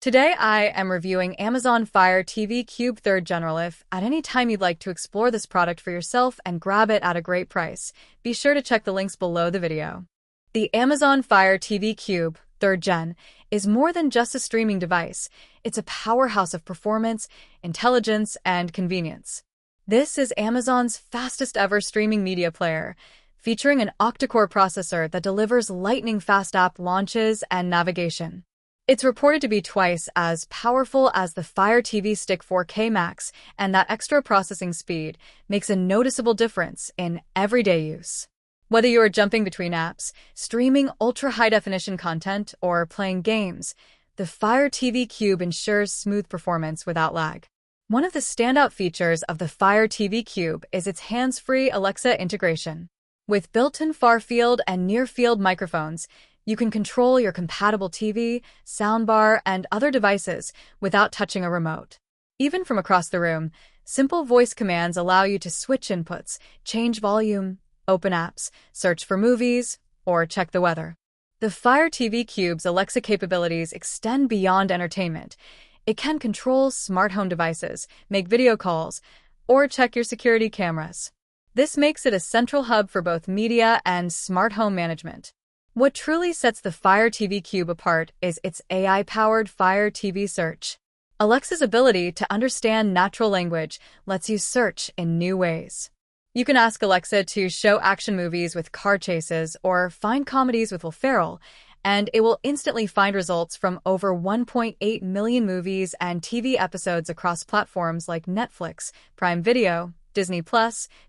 Today I am reviewing Amazon Fire TV Cube 3rd Gen. If at any time you'd like to explore this product for yourself and grab it at a great price, be sure to check the links below the video. The Amazon Fire TV Cube 3rd Gen is more than just a streaming device. It's a powerhouse of performance, intelligence, and convenience. This is Amazon's fastest ever streaming media player, featuring an octa-core processor that delivers lightning-fast app launches and navigation. It's reported to be twice as powerful as the Fire TV Stick 4K Max, and that extra processing speed makes a noticeable difference in everyday use. Whether you are jumping between apps, streaming ultra-high-definition content, or playing games, the Fire TV Cube ensures smooth performance without lag. One of the standout features of the Fire TV Cube is its hands-free Alexa integration. With built-in far-field and near-field microphones, you can control your compatible TV, soundbar, and other devices without touching a remote. Even from across the room, simple voice commands allow you to switch inputs, change volume, open apps, search for movies, or check the weather. The Fire TV Cube's Alexa capabilities extend beyond entertainment. It can control smart home devices, make video calls, or check your security cameras. This makes it a central hub for both media and smart home management. What truly sets the Fire TV Cube apart is its AI-powered Fire TV search. Alexa's ability to understand natural language lets you search in new ways. You can ask Alexa to show action movies with car chases or find comedies with Will Ferrell, and it will instantly find results from over 1.8 million movies and TV episodes across platforms like Netflix, Prime Video, Disney+,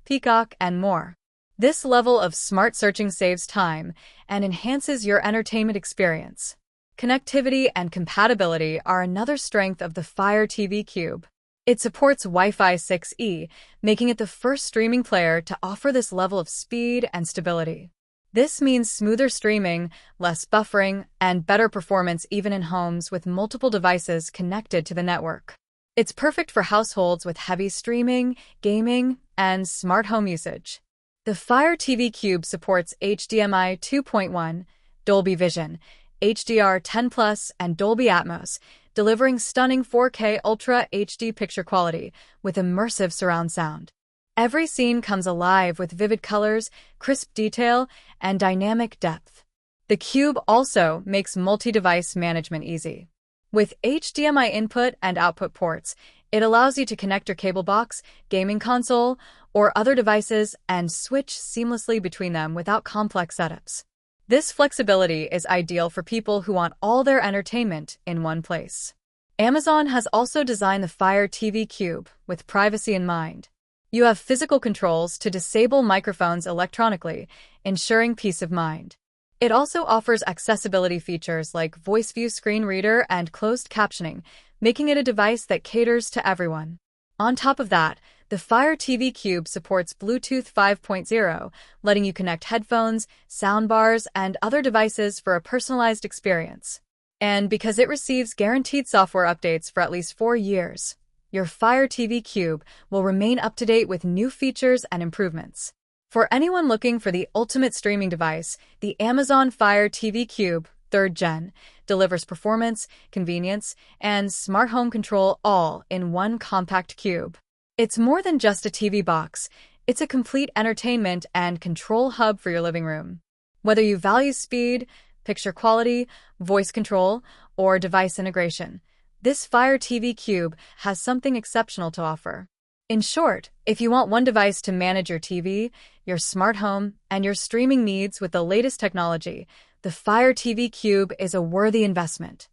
Peacock, and more. This level of smart searching saves time and enhances your entertainment experience. Connectivity and compatibility are another strength of the Fire TV Cube. It supports Wi-Fi 6E, making it the first streaming player to offer this level of speed and stability. This means smoother streaming, less buffering, and better performance even in homes with multiple devices connected to the network. It's perfect for households with heavy streaming, gaming, and smart home usage. The Fire TV Cube supports HDMI 2.1, Dolby Vision, HDR10+, and Dolby Atmos, delivering stunning 4K Ultra HD picture quality with immersive surround sound. Every scene comes alive with vivid colors, crisp detail, and dynamic depth. The Cube also makes multi-device management easy. With HDMI input and output ports, it allows you to connect your cable box, gaming console, or other devices and switch seamlessly between them without complex setups. This flexibility is ideal for people who want all their entertainment in one place. Amazon has also designed the Fire TV Cube with privacy in mind. You have physical controls to disable microphones electronically, ensuring peace of mind. It also offers accessibility features like Voice View Screen Reader and closed captioning, making it a device that caters to everyone. On top of that, the Fire TV Cube supports Bluetooth 5.0, letting you connect headphones, soundbars, and other devices for a personalized experience. And because it receives guaranteed software updates for at least 4 years, your Fire TV Cube will remain up to date with new features and improvements. For anyone looking for the ultimate streaming device, the Amazon Fire TV Cube 3rd Gen delivers performance, convenience, and smart home control all in one compact cube. It's more than just a TV box. It's a complete entertainment and control hub for your living room. Whether you value speed, picture quality, voice control, or device integration, this Fire TV Cube has something exceptional to offer. In short, if you want one device to manage your TV, your smart home, and your streaming needs with the latest technology, the Fire TV Cube is a worthy investment.